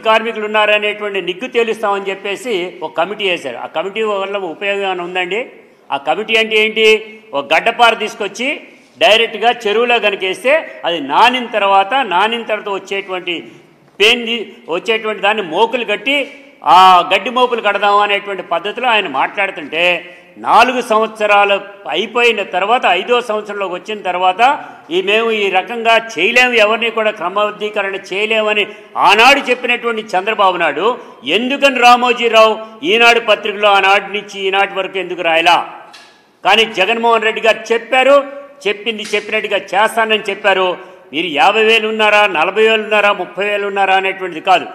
కార్మికులు ఉన్నారనేటువంటి నిగ్గు తేలుస్తామని చెప్పేసి ఒక కమిటీ వేశారు. ఆ కమిటీ వల్ల ఉపయోగం ఏమైనా ఉందండి? ఆ కమిటీ అంటే ఏంటి? ఒక గడ్డపార తీసుకొచ్చి డైరెక్ట్గా చెరువులో కనుక వేస్తే అది నానిన తర్వాత వచ్చేటువంటి వచ్చేటువంటి దాన్ని మోకులు కట్టి ఆ గడ్డి మోపులు కడదాం అనేటువంటి పద్ధతిలో ఆయన మాట్లాడుతుంటే 4 సంవత్సరాలు అయిపోయిన తర్వాత 5వ సంవత్సరంలోకి వచ్చిన తర్వాత మేము ఈ రకంగా చేయలేము, ఎవరిని కూడా క్రమబద్ధీకరణ చేయలేమని ఆనాడు చెప్పినటువంటి చంద్రబాబు నాయుడు ఎందుకని రామోజీరావు ఈనాడు పత్రికలో ఆనాటి నుంచి ఈనాటి వరకు ఎందుకు రాయలా? కానీ జగన్మోహన్ రెడ్డి గారు చెప్పారు, చెప్పినట్టుగా చేస్తానని చెప్పారు. మీరు 50,000 ఉన్నారా, 40,000 ఉన్నారా, 30,000 ఉన్నారా అనేటువంటిది కాదు.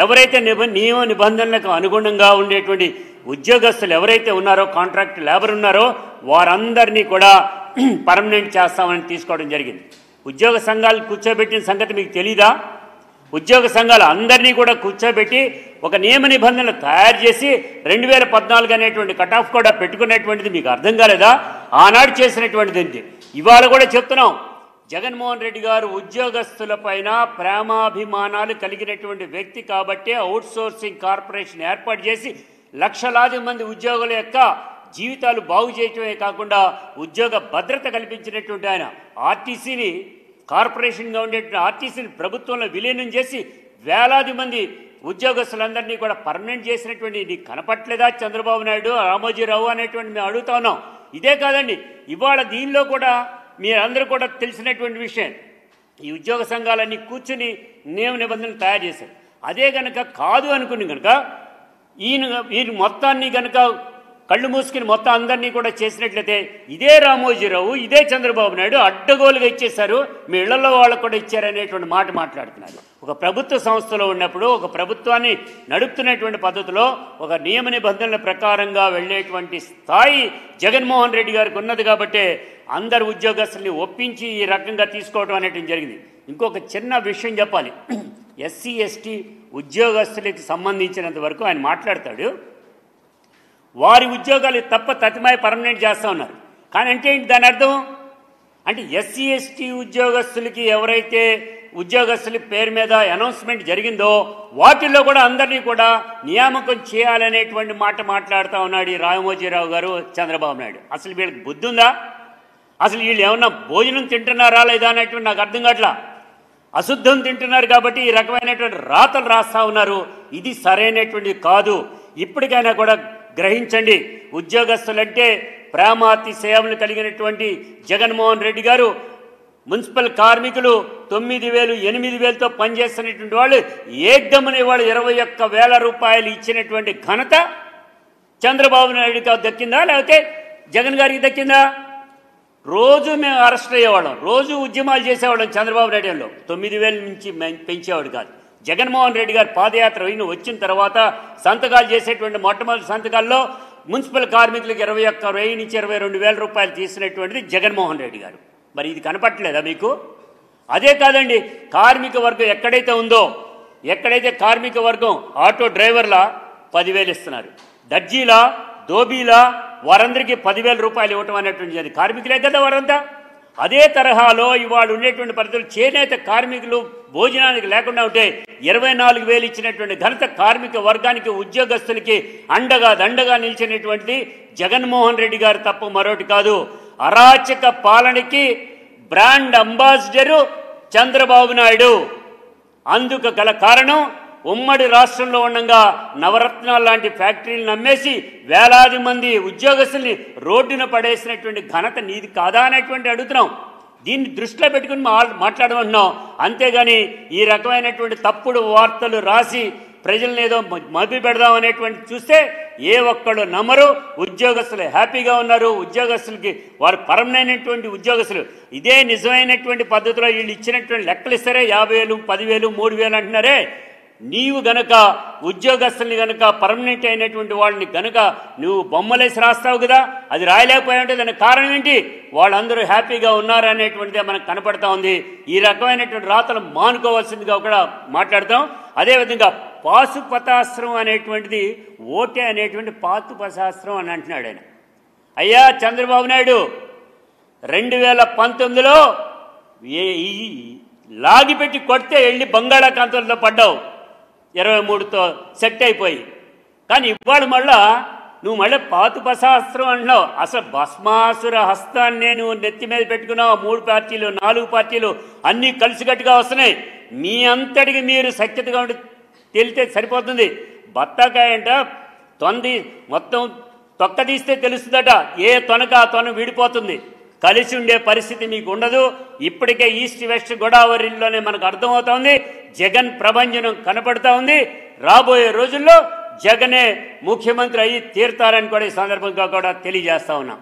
ఎవరైతే నియమ నిబంధనలకు అనుగుణంగా ఉండేటువంటి ఉద్యోగస్తులు ఎవరైతే ఉన్నారో, కాంట్రాక్ట్ లేబర్ ఉన్నారో వారందరినీ కూడా పర్మనెంట్ చేస్తామని తీసుకోవడం జరిగింది. ఉద్యోగ సంఘాలు కూర్చోబెట్టిన సంగతి మీకు తెలీదా? ఉద్యోగ సంఘాలు అందరినీ కూడా కూర్చోబెట్టి ఒక నియమ నిబంధనలు తయారు చేసి 2014 అనేటువంటి కట్ ఆఫ్ కూడా పెట్టుకున్నటువంటిది మీకు అర్థం కాలేదా? ఆనాడు చేసినటువంటిది ఇవాళ కూడా చెప్తున్నాం. జగన్మోహన్ రెడ్డి గారు ఉద్యోగస్తుల పైన ప్రేమాభిమానాలు కలిగినటువంటి వ్యక్తి కాబట్టే అవుట్సోర్సింగ్ కార్పొరేషన్ ఏర్పాటు చేసి లక్షలాది మంది ఉద్యోగుల యొక్క జీవితాలు బాగు చేయటమే కాకుండా ఉద్యోగ భద్రత కల్పించినటువంటి ఆయన ఆర్టీసీని కార్పొరేషన్గా ఉండేటువంటి ఆర్టీసీని ప్రభుత్వంలో విలీనం చేసి వేలాది మంది ఉద్యోగస్తులందరినీ కూడా పర్మనెంట్ చేసినటువంటి నీకు కనపట్లేదా చంద్రబాబు నాయుడు, రామోజీరావు అనేటువంటి మేము అడుగుతా ఉన్నాం. ఇదే కాదండి, ఇవాళ దీనిలో కూడా మీరందరూ కూడా తెలిసినటువంటి విషయం, ఈ ఉద్యోగ సంఘాలన్నీ కూర్చుని నియమ నిబంధనలు తయారు చేశారు. అదే కనుక కాదు అనుకుని కనుక ఈయన మొత్తాన్ని కనుక కళ్ళు మూసుకుని మొత్తం అందరినీ కూడా చేసినట్లయితే ఇదే రామోజీరావు, ఇదే చంద్రబాబు నాయుడు అడ్డగోలుగా ఇచ్చేశారు, మీ ఇళ్లలో వాళ్ళకు కూడా ఇచ్చారనేటువంటి మాట మాట్లాడుతున్నారు. ఒక ప్రభుత్వ సంస్థలో ఉన్నప్పుడు, ఒక ప్రభుత్వాన్ని నడుపుతున్నటువంటి పద్ధతిలో ఒక నియమ నిబంధనల ప్రకారంగా వెళ్ళేటువంటి స్థాయి జగన్మోహన్ రెడ్డి గారికి ఉన్నది కాబట్టి అందరు ఉద్యోగస్తుల్ని ఒప్పించి ఈ రకంగా తీసుకోవడం అనేటువంటి జరిగింది. ఇంకొక చిన్న విషయం చెప్పాలి. ఎస్సీ ఎస్టీ ఉద్యోగస్తులకు సంబంధించినంత వరకు ఆయన మాట్లాడతాడు, వారి ఉద్యోగాలు తతిమాయి పర్మనెంట్ చేస్తూ ఉన్నారు. కానీ అంటే ఏంటి దాని అర్థం? అంటే ఎస్సీ ఎస్టీ ఉద్యోగస్తులకి ఎవరైతే ఉద్యోగస్తుల పేరు మీద అనౌన్స్మెంట్ జరిగిందో వాటిల్లో కూడా అందరినీ కూడా నియామకం చేయాలనేటువంటి మాట మాట్లాడుతూ ఉన్నాడు ఈ రామోజీరావు గారు, చంద్రబాబు నాయుడు. అసలు వీళ్ళకి బుద్ధి ఉందా? అసలు వీళ్ళు ఏమన్నా భోజనం తింటున్నారా లేదా అనేటువంటి నాకు అర్థం కావట్లా. అశుద్ధం తింటున్నారు కాబట్టి ఈ రకమైనటువంటి రాతలు రాస్తూ ఉన్నారు. ఇది సరైనటువంటిది కాదు. ఇప్పటికైనా కూడా గ్రహించండి. ఉద్యోగస్తులంటే ప్రేమాతిశయములు కలిగినటువంటి జగన్మోహన్ రెడ్డి గారు మున్సిపల్ కార్మికులు 9,000, 8,000తో పనిచేస్తున్నటువంటి వాళ్ళు ఏకదమని వాళ్ళు 21,000 రూపాయలు ఇచ్చినటువంటి ఘనత చంద్రబాబు నాయుడుకి దక్కిందా లేకపోతే జగన్ గారికి దక్కిందా? రోజు మేము అరెస్ట్ అయ్యేవాళ్ళం, రోజు ఉద్యమాలు చేసేవాళ్ళం. చంద్రబాబు నాయుడులో 9,000 నుంచి పెంచేవాడు కాదు. జగన్మోహన్ రెడ్డి గారు పాదయాత్ర వచ్చిన తర్వాత సంతకాలు చేసేటువంటి మొట్టమొదటి సంతకాల్లో మున్సిపల్ కార్మికులకు 21,000 నుంచి 22,000 రూపాయలు తీసినటువంటిది జగన్మోహన్ రెడ్డి గారు. మరి ఇది కనపట్లేదా మీకు? అదే కాదండి, కార్మిక వర్గం ఎక్కడైతే ఉందో, ఎక్కడైతే కార్మిక వర్గం ఆటో డ్రైవర్ల 10,000 ఇస్తున్నారు, దర్జీలా దోబీలా వారందరికీ 10,000 రూపాయలు ఇవ్వటం అనేటువంటి కార్మికులే కదా వారంతా. అదే తరహాలో ఇవాళ ఉండేటువంటి పరిస్థితులు చేనేత కార్మికులు భోజనానికి లేకుండా ఉంటే 24,000 ఇచ్చినటువంటి ఘనత కార్మిక వర్గానికి ఉద్యోగస్తులకి అండగా దండగా నిలిచినటువంటిది జగన్మోహన్ రెడ్డి గారు తప్ప మరొకటి కాదు. అరాచక పాలనకి బ్రాండ్ అంబాసిడరు చంద్రబాబు నాయుడు. అందుకు గల కారణం ఉమ్మడి రాష్ట్రంలో ఉండగా నవరత్నాలు లాంటి ఫ్యాక్టరీలు నమ్మేసి వేలాది మంది ఉద్యోగస్తుల్ని రోడ్డున పడేసినటువంటి ఘనత నీది కాదా అనేటువంటి అడుగుతున్నాం. దీన్ని దృష్టిలో పెట్టుకుని మాట్లాడమంటున్నాం. అంతేగాని ఈ రకమైనటువంటి తప్పుడు వార్తలు రాసి ప్రజల్ని ఏదో మభ్య పెడదాం అనేటువంటి చూస్తే ఏ ఒక్కడు నమ్మరు. ఉద్యోగస్తులు హ్యాపీగా ఉన్నారు. ఉద్యోగస్తులకి వారు పరమైనటువంటి ఉద్యోగస్తులు. ఇదే నిజమైనటువంటి పద్ధతిలో వీళ్ళు ఇచ్చినటువంటి లెక్కలు ఇస్తారే 50,000, 10,000, 3,000 అంటున్నారే. నీవు గనక ఉద్యోగస్తుల్ని గనక పర్మనెంట్ అయినటువంటి వాళ్ళని గనక నువ్వు బొమ్మలేసి రాస్తావు కదా, అది రాయలేకపోయావంటే దానికి కారణం ఏంటి? వాళ్ళందరూ హ్యాపీగా ఉన్నారనేటువంటిదే మనకు కనపడతా ఉంది. ఈ రకమైనటువంటి రాతలు మానుకోవాల్సిందిగా కూడా మాట్లాడతాం. అదేవిధంగా పాశుపతాస్త్రం అనేటువంటిది ఓటే అనేటువంటి పాశుపతాస్త్రం అని అంటున్నాడు ఆయన. అయ్యా చంద్రబాబు నాయుడు, 2019లో లాగిపెట్టి కొడితే వెళ్ళి బంగాళాఖాతంలో పడ్డావు. 23తో సెట్ అయిపోయి. కానీ ఇవాళ మళ్ళా నువ్వు మళ్ళీ పాతుపశాస్త్రం అంటున్నావు. అసలు భస్మాసుర హస్తాన్ని నువ్వు నెత్తి మీద పెట్టుకున్నావు. 3 పార్టీలు 4 పార్టీలు అన్నీ కలిసికట్టుగా వస్తున్నాయి. మీ అంతటికి మీరు సఖ్యతగా ఉండి తేలితే సరిపోతుంది. బత్తాకాయ అంట మొత్తం తొక్క తీస్తే తెలుస్తుందట. ఏ తొనక ఆ తొన విడిపోతుంది. కలిసి ఉండే పరిస్థితి మీకు ఉండదు. ఇప్పటికే ఈస్ట్ వెస్ట్ గోదావరిలోనే మనకు అర్థమవుతోంది. జగన్ ప్రభంజనం కనపడుతూ ఉంది. రాబోయే రోజుల్లో జగనే ముఖ్యమంత్రి అయ్యి తీరుతారని కూడా ఈ సందర్భంగా కూడా తెలియజేస్తా ఉన్నాం.